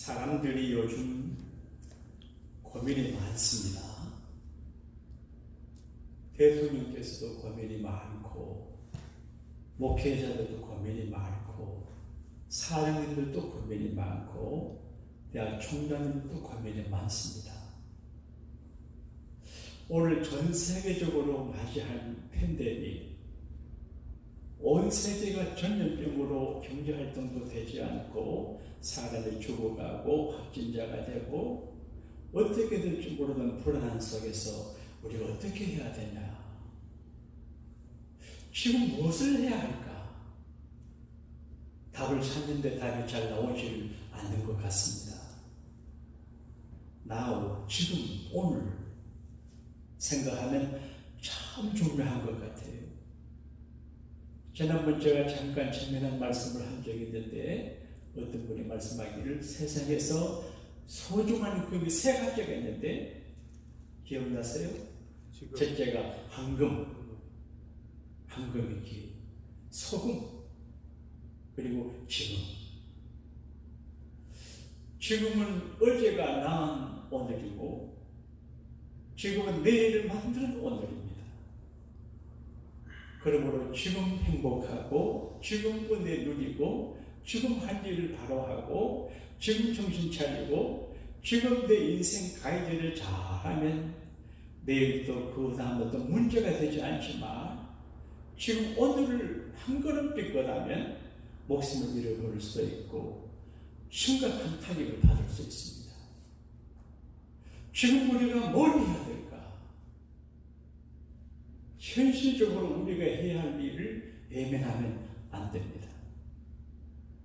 사람들이 요즘 고민이 많습니다. 대통령께서도 고민이 많고, 목회자들도 고민이 많고, 사령님들도 고민이 많고, 대학 총장님도 고민이 많습니다. 오늘 전 세계적으로 맞이할 팬데믹, 온 세계가 전염병으로 경제활동도 되지 않고 사람이 죽어가고 확진자가 되고 어떻게 될지 모르는 불안한 속에서 우리가 어떻게 해야 되냐? 지금 무엇을 해야 할까? 답을 찾는데 답이 잘 나오질 않는 것 같습니다. Now, 지금, 오늘 생각하면 참 중요한 것 같아요. 지난번 제가 잠깐 재미난 말씀을 한 적이 있는데 어떤 분이 말씀하기를 세상에서 소중한 금이 세 가지가 있는데 기억나세요? 첫째가 황금이기, 소금, 그리고 지금. 지금은 어제가 낳은 오늘이고 지금은 내일을 만드는 오늘입니다. 그러므로 지금 행복하고 지금 은혜 누리고 지금 할 일을 바로 하고 지금 정신 차리고 지금 내 인생 가이드를 잘하면 내일도 그 다음부터 문제가 되지 않지만 지금 오늘을 한 걸음 삐끗하면 목숨을 잃어버릴 수도 있고 심각한 타격을 받을 수 있습니다. 지금 우리가 뭘 해야 될까? 현실적으로 우리가 해야 할 일을 외면하면 안 됩니다.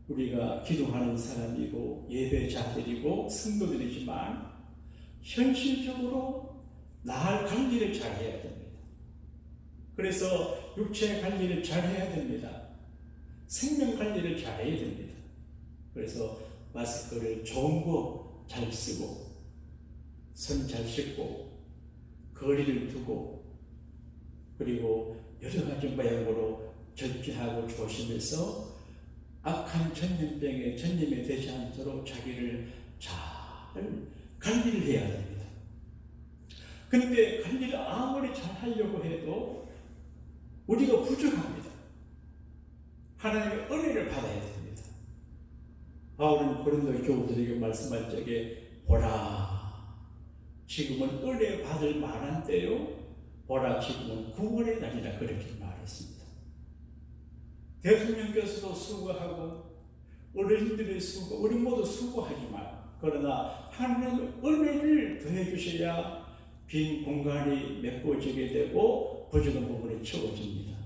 우리가 기도하는 사람이고 예배자들이고 성도들이지만 현실적으로 나을 관리를 잘 해야 됩니다. 그래서 육체 관리를 잘 해야 됩니다. 생명 관리를 잘 해야 됩니다. 그래서 마스크를 좋은 거 잘 쓰고 손 잘 씻고 거리를 두고 그리고 여러 가지 모양으로 절제하고 조심해서 악한 전염병에 전염이 되지 않도록 자기를 잘 관리를 해야 됩니다. 그런데 관리를 아무리 잘 하려고 해도 우리가 부족합니다. 하나님의 은혜를 받아야 됩니다. 바울은 고린도 교우들에게 말씀할 적에 보라, 지금은 은혜 받을 만한 때요, 보라 지금은 구원의 날이라 그렇게 말했습니다. 대통령께서도 수고하고 어르신들이 수고, 우리 모두 수고하지만 그러나 하나님의 은혜를 더해 주셔야 빈 공간이 메꿔지게 되고 부족한 부분이 채워집니다.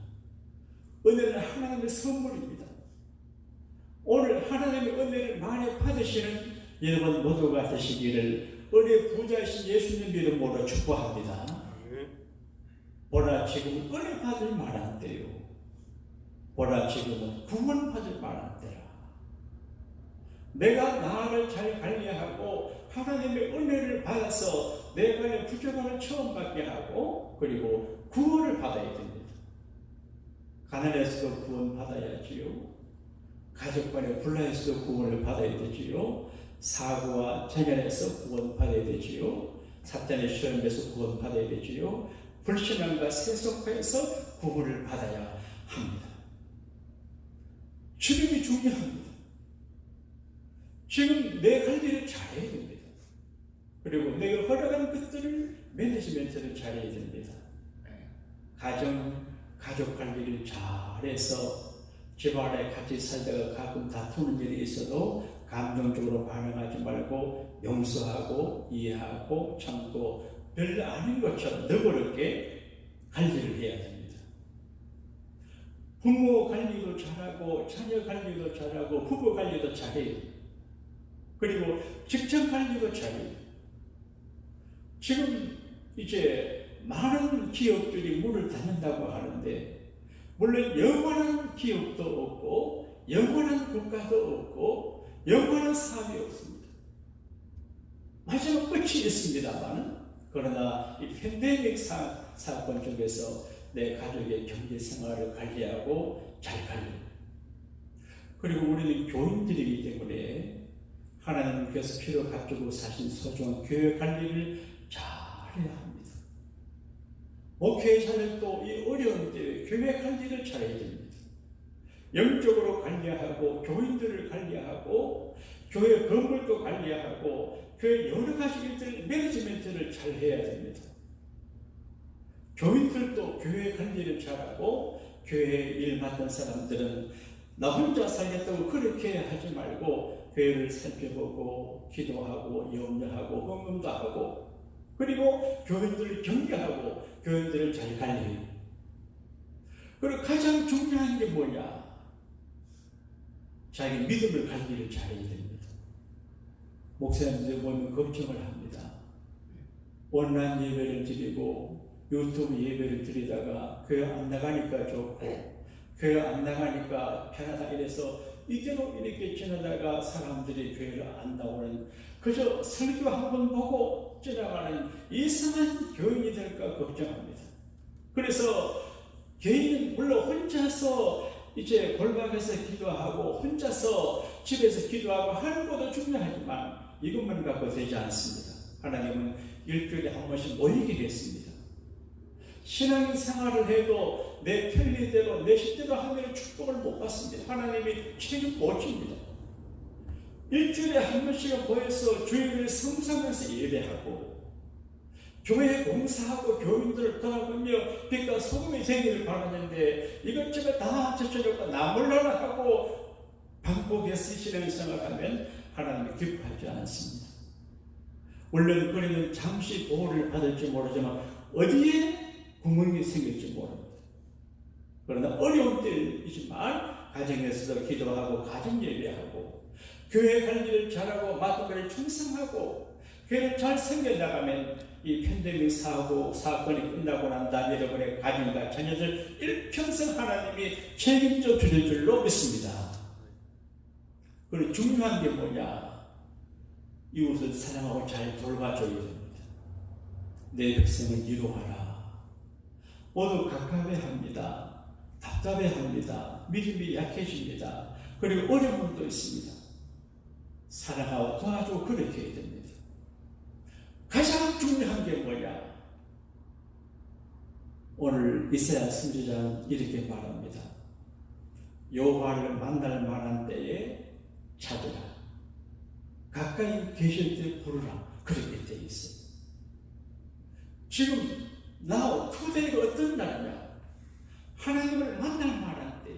은혜는 하나님의 선물입니다. 오늘 하나님의 은혜를 많이 받으시는 여러분 모두가 되시기를 은혜 부자이신 예수님 이름으로 축복합니다. 보라 지금은 은혜 받을 만한 때요, 보라 지금은 구원 받을 만한 때라. 내가 나를 잘 관리하고 하나님의 은혜를 받아서 내 간의 부족함을 처음 받게 하고 그리고 구원을 받아야 됩니다. 가난에서도 구원 받아야지요, 가족 간의 분란에서도 구원을 받아야 되지요, 사고와 재난에서 구원 받아야 되지요, 사탄의 시험에서 구원 받아야 되지요, 불신앙과 세속화에서 구원을 받아야 합니다. 지금이 중요합니다. 지금 내 관리를 잘해야 됩니다. 그리고 내가 허락한 것들을 매니지먼트를 잘해야 됩니다. 가족 관리를 잘해서 집안에 같이 살다가 가끔 다투는 일이 있어도 감정적으로 반응하지 말고 용서하고 이해하고 참고 별로 아닌 것처럼 너그럽게 관리를 해야 됩니다. 부모 관리도 잘하고 자녀 관리도 잘하고 부부 관리도 잘해요. 그리고 직장 관리도 잘해요. 지금 이제 많은 기업들이 문을 닫는다고 하는데 물론 영원한 기업도 없고 영원한 국가도 없고 영원한 사업이 없습니다. 마지막 끝이 있습니다만 그러나 이 팬데믹 사건 중에서 내 가족의 경제 생활을 관리하고 잘 관리. 그리고 우리는 교인들이기 때문에 하나님께서 피로 가지고 사신 소중한 교회 관리를 잘해야 합니다. 목회자들도 이 어려운 때에 교회 관리를 잘해야 됩니다. 영적으로 관리하고 교인들을 관리하고 교회 건물도 관리하고 교회 여러 가지 일들 매니지먼트를 잘 해야 됩니다. 교인들도 교회 관리를 잘하고 교회 일 맡은 사람들은 나 혼자 살겠다고 그렇게 하지 말고 교회를 살펴보고 기도하고 염려하고 헌금도 하고 그리고 교인들을 격려하고 교인들을 잘 관리해요. 그리고 가장 중요한 게 뭐냐? 자기 믿음을 관리를 잘해야 됩니다. 목사님들 보면 걱정을 합니다. 온라인 예배를 드리고 유튜브 예배를 드리다가 교회 안 나가니까 좋고 교회 안 나가니까 편하다 이래서 이대로 이렇게 지나다가 사람들이 교회를 안 나오는 그저 설교 한 번 보고 지나가는 이상한 교인이 될까 걱정합니다. 그래서 개인은 물론 혼자서 이제 골방에서 기도하고 혼자서 집에서 기도하고 하는 것도 중요하지만 이것만 갖고 되지 않습니다. 하나님은 일주일에 한 번씩 모이게 했습니다. 신앙생활을 해도 내 편리대로 내 식대로 하면 축복을 못 받습니다. 하나님이 책임 못 집니다. 일주일에 한 번씩은 모여서 주일을 성수하면서 예배하고 교회 공사하고 교인들을 돌아보며 빛과 소금이 되기를 바라는데 이것저것 다 저쳐놓고 나 몰라라 하고 반복해서 신앙생활을 하면 하나님이 기뻐하지 않습니다. 물론 그러면 잠시 보호를 받을지 모르지만 어디에 구멍이 생길지 모릅니다. 그러나 어려운 때이지만 가정에서도 기도하고 가정 예배하고 교회 관리를 잘하고 맡은 일에 충성하고 교회를 잘 섬겨나가면 이 팬데믹 사건이 끝나고 난 다음에 여러분의 가정과 자녀들 일평생 하나님이 책임져 주실 줄로 믿습니다. 그리고 중요한 게 뭐냐? 이웃을 사랑하고 잘 돌봐줘야 됩니다. 내 백성을 이루어라. 모두 갑갑해합니다. 답답해합니다. 믿음이 약해집니다. 그리고 어려움도 있습니다. 사랑하고 도와주고 그렇게 해야 됩니다. 가장 중요한 게 뭐냐? 오늘 이사야 선지자는 이렇게 말합니다. 여호와를 만날 만한 때에 찾으라. 가까이 계실 때 부르라. 그렇게 되어 있어요. 지금 now, today가 어떤 날이냐? 하나님을 만날 만한 때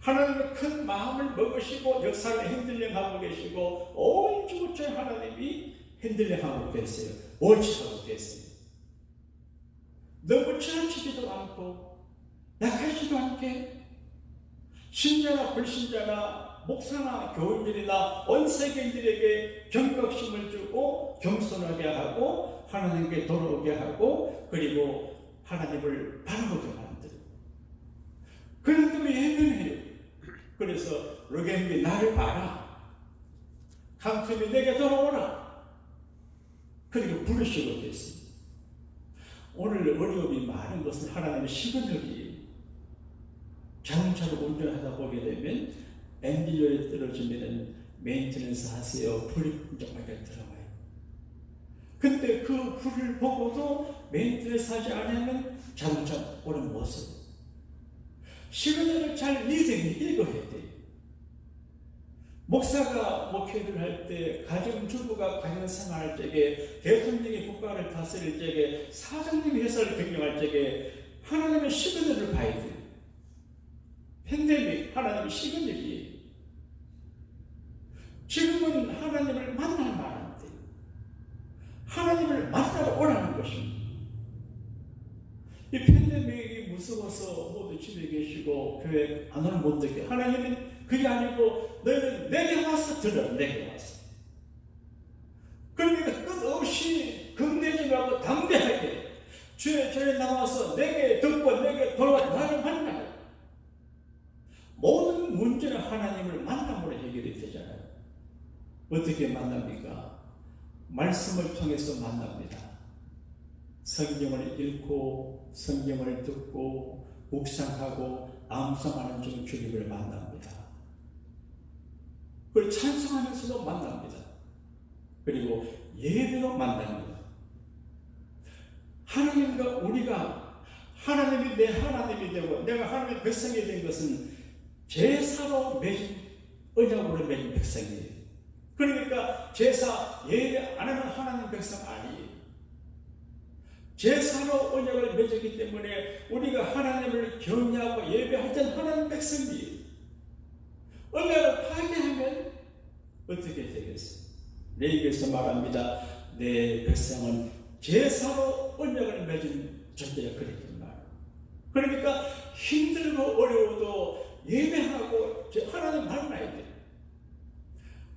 하나님의 큰 마음을 먹으시고 역사를 핸들링하고 계시고 온 지구촌 하나님이 핸들링하고 계세요. 워치하고 계세요. 너무 지나치지도 않고 약하지도 않게 신자나 불신자나 목사나 교인들이나 온 세계인들에게 경각심을 주고 겸손하게 하고 하나님께 돌아오게 하고 그리고 하나님을 바라보게 만들고 그런데도 예민해요. 그래서 르겜비 나를 봐라. 강tum이 내게 돌아오라. 그리고 부르시고 계십니다. 오늘 어려움이 많은 것은 하나님의 시그널이에요. 자동차를 운전하다 보게 되면 엔진오일이 떨어지면 메인테넌스 하세요. 불이 분명하게 들어와요. 근데 그 불을 보고도 메인테넌스 하지 않으면 자동차 오래 못 써요. 시그널을 잘 리딩 읽어야 돼요. 목사가 목회를 할 때, 가정주부가 가정생활할 적에, 대통령이 국가를 다스릴 적에, 사장님이 회사를 경영할 적에 하나님의 시그널을 봐야 돼요. 팬데믹 하나님의 시그널이에요. 지금은 하나님을 만날 만한 때, 하나님을 만나러 오라는 것입니다. 이 팬데믹이 무서워서 모두 집에 계시고 교회 안 오는 분들께 하나님은 그게 아니고 너희는 내게 와서 들어. 내게 와서. 그러니까 끝없이 겁내지하고 담대하게 주의 전에 나와서 내게 듣고 내게 돌아와 나를 만나요. 모든 문제는 하나님을 만남으로 해결이 되잖아요. 어떻게 만납니까? 말씀을 통해서 만납니다. 성경을 읽고 성경을 듣고 묵상하고 암송하는 중 주님을 만납니다. 그리고 찬송하면서도 만납니다. 그리고 예배로 만납니다. 하나님과 우리가 하나님이 내 하나님이 되고 내가 하나님의 백성이 된 것은 제사로 맺은 언약으로 맺은 백성이에요. 그러니까 제사 예배 안 하는 하나님 백성 아니에요. 제사로 언약을 맺었기 때문에 우리가 하나님을 경외하고 예배할 때는 하나님 백성이에요. 언약을 파괴하면 어떻게 되겠어요? 레위기에서 말합니다. 내 백성은 제사로 언약을 맺은 존재가 그랬단 말이에요. 그러니까 힘들고 어려워도 예배하고 하나님 만나야 돼요.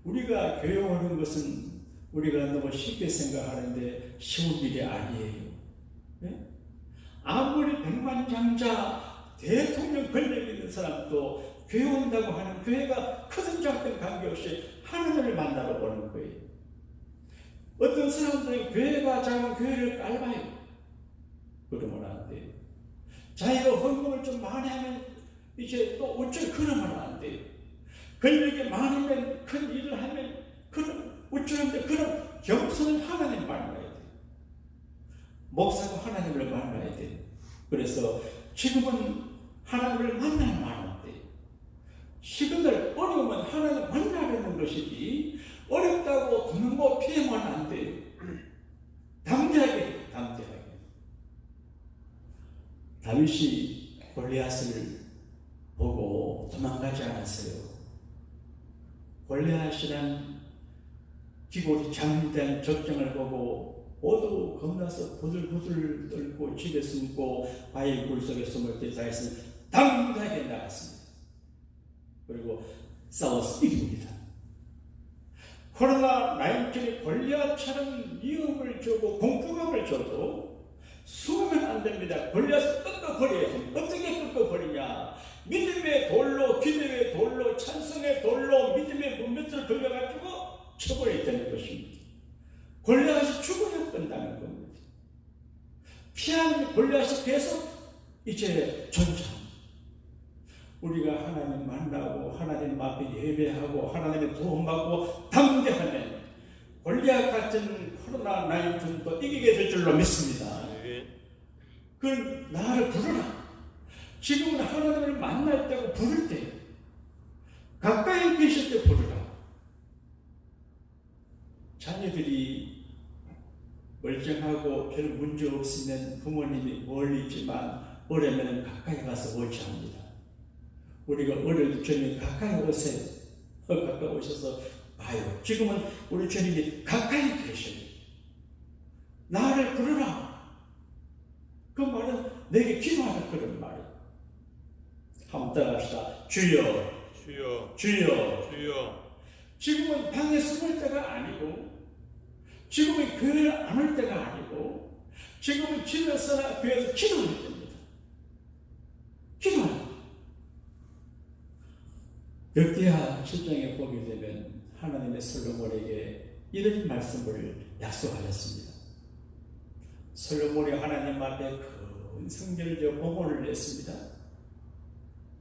우리가 교회 오는 것은 우리가 너무 쉽게 생각하는데 쉬운 일이 아니에요. 네? 아무리 백만장자 대통령 권력 있는 사람도 교회 온다고 하는 교회가 크든 작든 관계없이 하나님을 만나러 오는 거예요. 어떤 사람들은 교회가 작은 교회를 깔봐요. 그러면 안 돼요. 자기가 헌금을 좀 많이 하면 이제 또 어쩔 그러면 안 돼요. 권력이 많으면 큰 일을 하면 그런 어쩌는데 그런 겸손을 하나님 만나야 돼요. 목사가 하나님을 만나야 돼요. 그래서 지금은 하나님을 만나야 만나야 돼요. 시간을 어려우면 하나님 만나려는 것이지 어렵다고 도망고 피하면 안 돼요. 담대하게. 다윗이 골리앗을 보고 도망가지 않았어요. 골리앗이란 기골이 장대한 적정을 보고 모두 겁나서 부들부들 떨고 집에 숨고 바위 굴속에 숨을 때 다윗은 당당하게 나갔습니다. 그리고 싸워서 이깁니다. 그러나 나인전이 골리앗처럼 위협을 주고 공포감을 줘도 숨으면 안 됩니다. 골리앗을 꺾어버려야지. 어떻게 꺾어버리냐? 믿음의 돌로, 기도의 돌로, 찬송의 돌로 믿음의 문мет을 돌려가지고 쳐버려야 되는 것입니다. 골리앗이 죽어야 된다는 겁니다. 피한 골리앗이 계속 이제 존재합니다. 우리가 하나님 만나고 하나님 앞에 예배하고 하나님의 도움받고 담대하면 골리앗 같은 코로나19도 이기게 될 줄로 믿습니다. 그럼 나를 부르라. 지금은 하나님을 만날 때고 부를 때 가까이 계실 때 부르라. 자녀들이 멀쩡하고 별 문제 없으면 부모님이 멀리 있지만 어려면 가까이 가서 오지 합니다. 우리가 어릴 때 주님 가까이 오세요. 가까이 오셔서 봐요. 지금은 우리 주님이 가까이 계셔요. 나를 부르라. 그 말은 내게 기도하라 그런 말이에요. 한번 따라합시다. 주여, 주여, 주여, 주여. 지금은 방에 숨을 때가 아니고 지금은 교회를 안 올 때가 아니고 지금은 집에서나 교회에서 기도할 때입니다. 기도하라. 역대하 7장에 보게 되면 하나님의 솔로몬에게 이런 말씀을 약속하셨습니다. 솔로몬이 하나님 앞에 큰 성결적 봉헌을 냈습니다.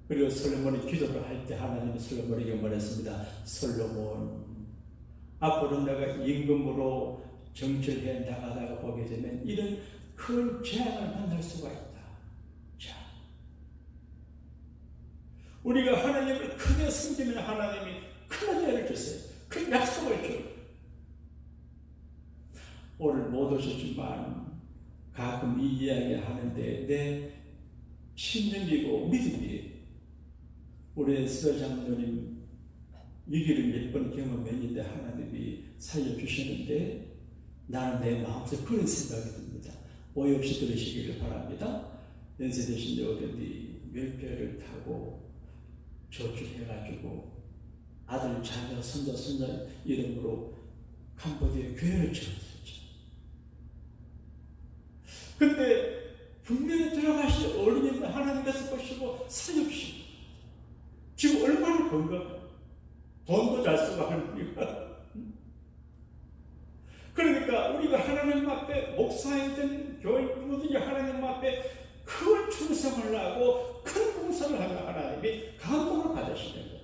그리고 솔로몬이 기도를 할 때 하나님이 솔로몬에게 말했습니다. 솔로몬, 앞으로 내가 임금으로 정치해 나가다가 보게 되면 이런 큰 재앙을 만날 수가 있다. 자, 우리가 하나님을 크게 섬기면 하나님이 큰 은혜를 주세요. 큰 약속을 줘요. 오늘 못 오셨지만 가끔 이 이야기 하는데 내 신념이고 믿음이 우리 수도장로님 위기를 몇 번 경험했는데 하나님이 살려주시는데 나는 내 마음속에 그런 생각이 듭니다. 오해 없이 들으시기를 바랍니다. 연세 되신 어른이 멸표를 타고 저축해가지고 아들, 자녀, 손자, 손자 이름으로 캄보디아에 교회를 지었었죠. 근데 분명히 들어가실 어린이는 하나님께서 보시고 살려주시고 지금 얼마나 건강해요. 돈도 잘 쓰고 하니까. 그러니까 우리가 하나님 앞에 목사이든 교인이든 하나님 앞에 큰 충성을 하고 큰 봉사를 하는 하나님이 감동을 받으시는 거예요.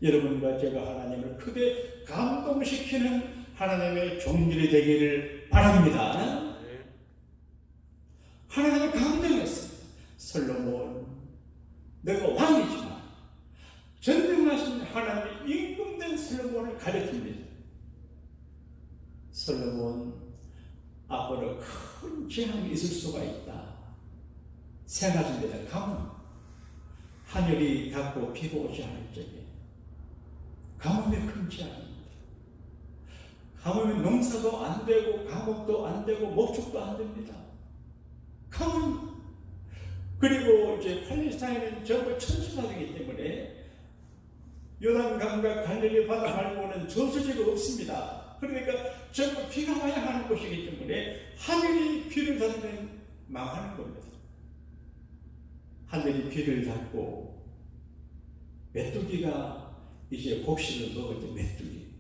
여러분과 제가 하나님을 크게 감동시키는 하나님의 종들이 되기를 바랍니다. 하나님을 감동했습니다. 솔로몬, 너가 왕이지만 전능하신 하나님의 임금된 솔로몬을 가르칩니다. 솔로몬, 앞으로 큰 재앙이 있을 수가 있다. 생각합니다. 가뭄, 하늘이 닫고 비가 오지 않을 적에 가뭄이 큰 재앙입니다. 가뭄이 농사도 안 되고 가뭄도 안 되고 목축도 안 됩니다. 가뭄. 그리고 이제 팔레스타인은 전부 천수나되기 때문에 요단강과 갈릴리 바다 말고는 저수지가 없습니다. 그러니까 전부 비가 와야 하는 곳이기 때문에 하늘이 비를 닫으면 망하는 겁니다. 하늘이 비를 닫고 메뚜기가 이제 곡식을 먹을 때 메뚜기.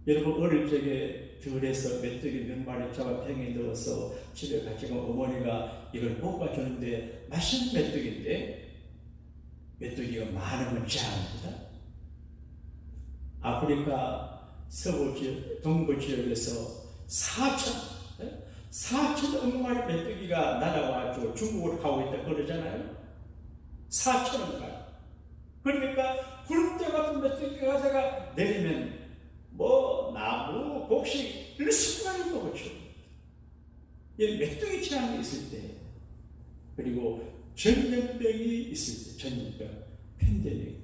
여러분 어릴 적에 들에서 메뚜기 몇 마리 잡아 팽에 넣어서 집에 가지고 어머니가 이걸 볶아주는데 맛있는 메뚜기인데 메뚜기가 많으면 재앙입니다. 아프리카 서부 지역, 동부 지역에서 4천억 마리 메뚜기가 날아와서 중국으로 가고 있다 그러잖아요. 4천억 마리. 그러니까 구름대 같은 메뚜기가 가다가 내리면 나무, 곡식 이런 순간을 먹었죠. 이 메뚜기 재앙이 있을 때, 그리고 전염병이 있을 때, 전염병, 팬데믹.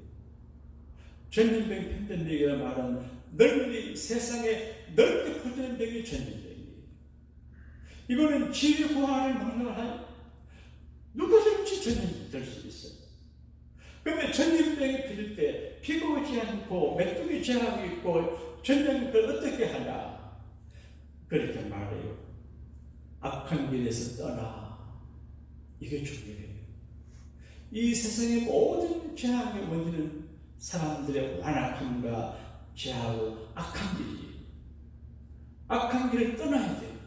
전염병, 팬데믹이라는 말은 널리 세상에 넓게 퍼지는 병이 전염병이에요. 이거는 지위 고하를 막론한 누구든지 전염이 될 수 있어요. 그런데 전염병이 필 때 비가 오지 않고 메뚜기 재앙이 있고 전염병을 어떻게 하냐? 그렇게 말해요. 악한 길에서 떠나. 이게 중요해요. 이 세상의 모든 재앙의 원인은 사람들의 완악함과 죄하고 악한 길이에요. 악한 길을 떠나야 돼요.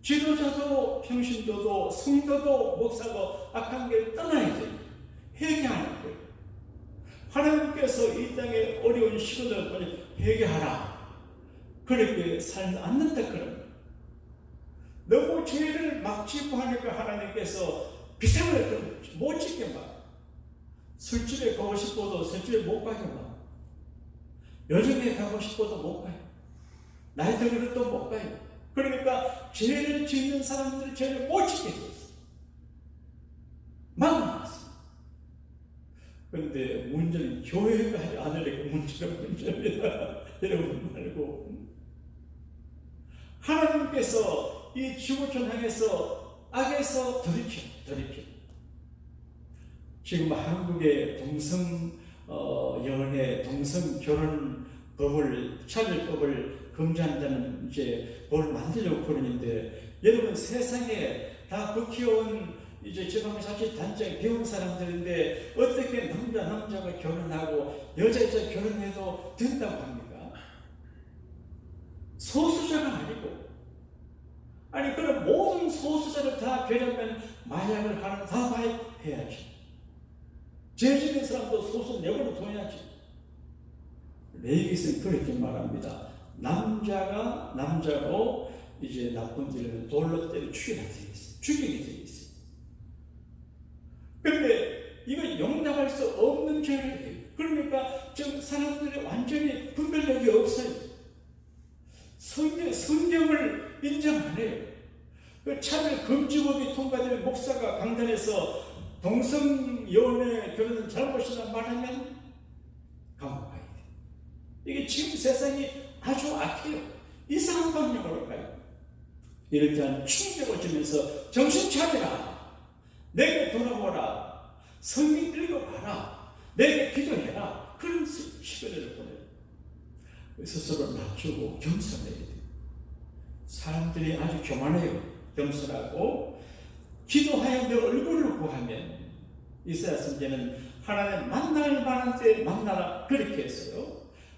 지도자도 평신도도 성도도 목사도 악한 길을 떠나야 돼요. 회개하는 거예요. 하나님께서 이 땅에 어려운 시간을 회개하라. 그렇게 살지 않는다 그럽니다. 너무 죄를 막 짓고 하니까 하나님께서 비상을 못 짓게 막. 술집에 가고 싶어도 술집에 못 가게 막. 여정에 가고 싶어도 못 가요. 나이 들어도 또 못 가요. 그러니까 죄를 짓는 사람들이 죄를 못 짓게 되었어요. 막아놨어요. 그런데 문제는 교회가 하지 않으려고 문제입니다. 여러분 말고 하나님께서 이 지구촌 향해서 악에서 돌이켜. 지금 한국의 동성 연애, 동성 결혼 법을 차별법을 금지한다는 이제 법을 만들려고 그러는데 여러분 세상에 다 국회의원 이제 지방자치단체 배운 사람들인데 어떻게 남자가 결혼하고 여자 결혼해도 된다고 합니까? 소수자가 아니고 아니 그럼 모든 소수자를 다 되려면 마약을 하는 다 해야지. 죄지는 사람도 소수 내고는 둬야지. 레이기스는 그렇게 말합니다. 남자로 이제 나쁜 일을 돌로 때려 죽이게 되어 있어요. 그런데 이거 용납할 수 없는 죄를 해요. 그러니까 지금 사람들이 완전히 분별력이 없어요. 성경을 인정 안 해요. 그 차별 금지법이 통과되면 목사가 강단에서 동성연애 결혼은 잘못이다 말하면 감옥 가야 돼요. 이게 지금 세상이 아주 악해요. 이상한 방향으로 가요. 이럴 때는 충격을 주면서 정신 차리라. 내게 돌아오라. 성경 읽어봐라. 내게 기도해라. 그런 시간을 보내요. 스스로 낮추고 겸손해야 돼요. 사람들이 아주 교만해요. 겸손하고 기도하여 내 얼굴을 구하면 이스라엘 선지자는 하나님 만날 만한 때 만나라 그렇게 했어요.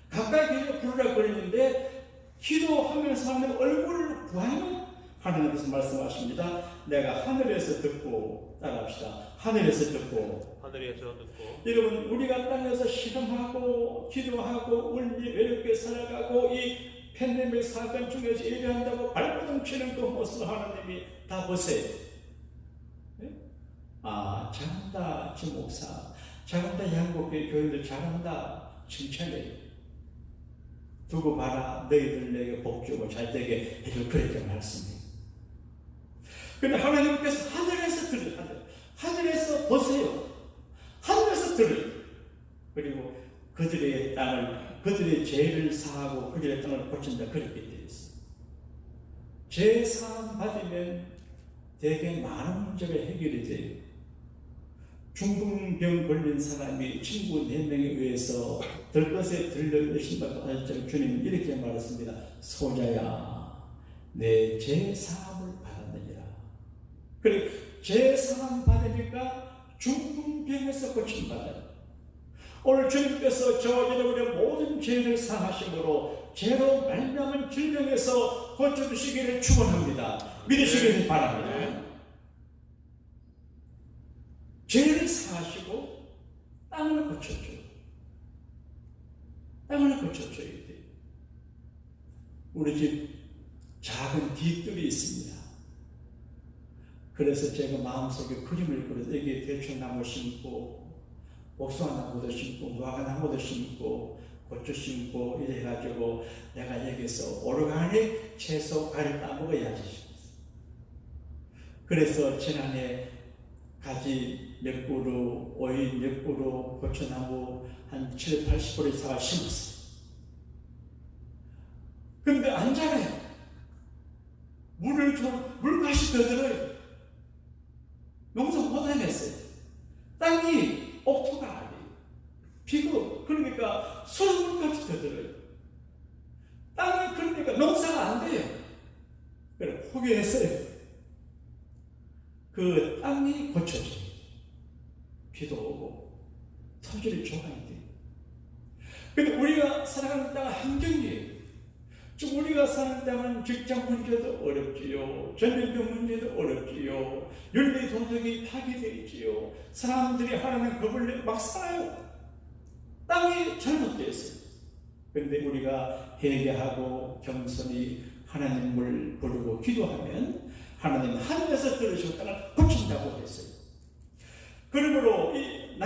가까이 부르라 그랬는데 기도하면서 하나님 얼굴을 구하면 하나님께서 말씀하십니다. 내가 하늘에서 듣고, 따라합시다. 하늘에서 듣고. 여러분, 우리가 땅에서 실험하고 기도하고 울리 외롭게 살아가고 이 팬데믹 사건 중에서 예배한다고 발버둥 치는 그 모습을 하나님이 다 보세요. 네? 아, 잘한다 지 목사, 잘한다 양국교회 교회들 잘한다 칭찬해요. 두고 봐라, 너희들 내게 복 주고 잘 되게 해줄 그렇게 말씀해요. 근데 하나님께서 하늘에서 들으세요. 하늘에서 보세요. 하늘에서 들어요. 그리고 그들의 땅을, 그들의 죄를 사하고 그들의 땅을 고친다, 그렇게 되어 있어요. 죄 사함 받으면 되게 많은 문제가 해결이 돼요. 중풍병 걸린 사람이 친구 4명에 의해서 들것에 들려 의심받고 하셨던 주님은 이렇게 말했습니다. 소자야, 내 죄 사함을 받았느니라. 그래, 죄 사함 받으니까 중풍병에서 고침받아요. 오늘 주님께서 저 여러분의 모든 죄를 사하심으로 죄로 말미암은 질병에서 고쳐주시기를 축원합니다. 믿으시기를 바랍니다. 죄를 사하시고 땅을 고쳐줘요. 땅을 고쳐줘야 돼요. 우리 집 작은 뒤뜰이 있습니다. 그래서 제가 마음속에 그림을 그려서 여기에 대추나무 심고 복숭아나무도 심고 무화과나무도 심고 고추 심고 이래가지고 내가 여기서 오르가닉 채소 과일 따먹어야지 싶었어요. 그래서 지난해 가지 몇 그루, 오이 몇 그루, 고추나무 한 7, 80그루 사와 심었어요. 근데 안 자라요. 물맛이 더 들어요. 농사 못하겠어요. 땅이 옥토가 아니에요. 비고, 그러니까 수돗물값이 더 들어요. 땅이 그러니까 농사가 안 돼요. 그래, 포기했어요. 그 땅이 고쳐져요. 비도 오고 토지를 줘야 돼요. 근데 우리가 살아가는 땅은 환경이에요. 지금 우리가 사는 땅은 직장 문제도 어렵지요. 전염병 문제도 어렵지요. 윤리 도덕이 파괴되지요. 사람들이 하나님 겁을 막 살아요. 땅이 잘못되어 있어요. 그런데 우리가 회개하고 겸손히 하나님을 부르고 기도하면 하나님 하늘에서 들으시고 땅을 고친다고 했어요. 그러므로 이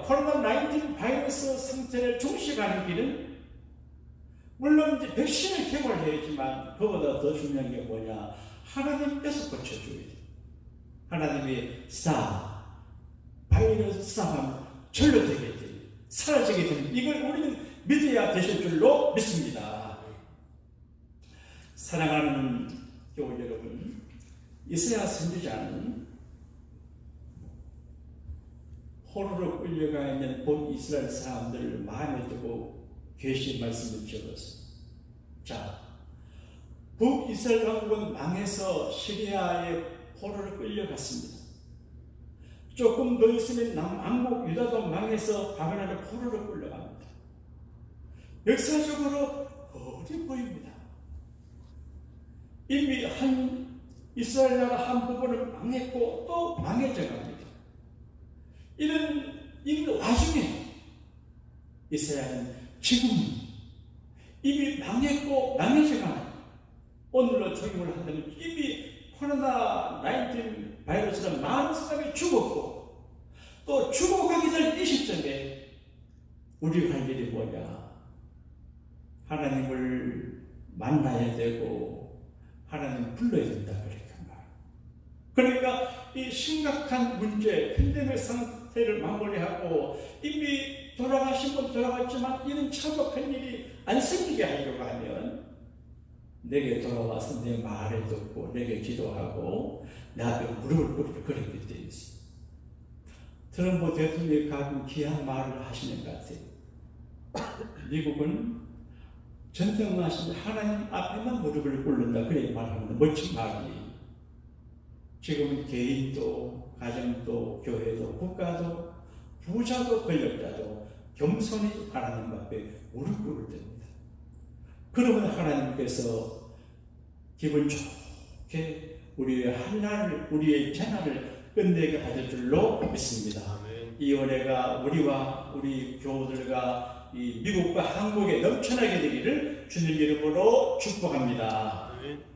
코로나19 바이러스 상태를 종식하는 길은 물론 이제 백신을 개발해야지만 그보다 더 중요한 게 뭐냐? 하나님께서 고쳐줘야 돼요. 하나님이 바이러스 싸움 절로 되게 돼요. 사라지게 됩니다. 이걸 우리는 믿어야 되실 줄로 믿습니다. 사랑하는 교우 여러분, 이사야 선지자는 포로로 끌려가 있는 북이스라엘 사람들을 마음에 두고 계시 말씀을 적었어요. 자, 북이스라엘 왕국은 망해서 시리아의 포로로 끌려갔습니다. 조금 더 있으면 남왕국 유다도 망해서 바벨론의 포로로 끌려갑니다. 역사적으로 거리 보입니다. 이미 한 이스라엘 나라 한 부분은 망했고 또 망해져 갑니다. 이런 와중에 이스라엘은 지금 이미 망했고 망해져가는, 오늘로 적용을 한다면 이미 코로나19 바이러스는 많은 사람이 죽었고 또 죽어가기 전 이 시점에 우리가 할 일이 뭐냐? 하나님을 만나야 되고 하나님을 불러야 된다, 그러니까 이 심각한 문제, 팬데믹 상태를 마무리하고 이미 돌아가신 분 돌아갔지만 이런 차박한 일이 안 생기게 하려고 하면 내게 돌아와서 내 말을 듣고 내게 기도하고 내 앞에 무릎을 꿇고 그렇게 되어 있어요. 트럼프 대통령이 가끔 귀한 말을 하시는 것 같아요. 미국은 전쟁하신 하나님 앞에만 무릎을 꿇는다, 그렇게 말하는 멋진 말이에요. 지금은 개인도, 가정도, 교회도, 국가도, 부자도, 권력자도 겸손히 하나님 앞에 무릎 꿇을 때입니다. 그러면 하나님께서 기분 좋게 이렇게 우리의 한날 우리의 재난을 끝내게 받을 줄로 믿습니다. 아멘. 이 은혜가 우리와 우리 교우들과 이 미국과 한국에 넘쳐나게 되기를 주님 이름으로 축복합니다. 아멘.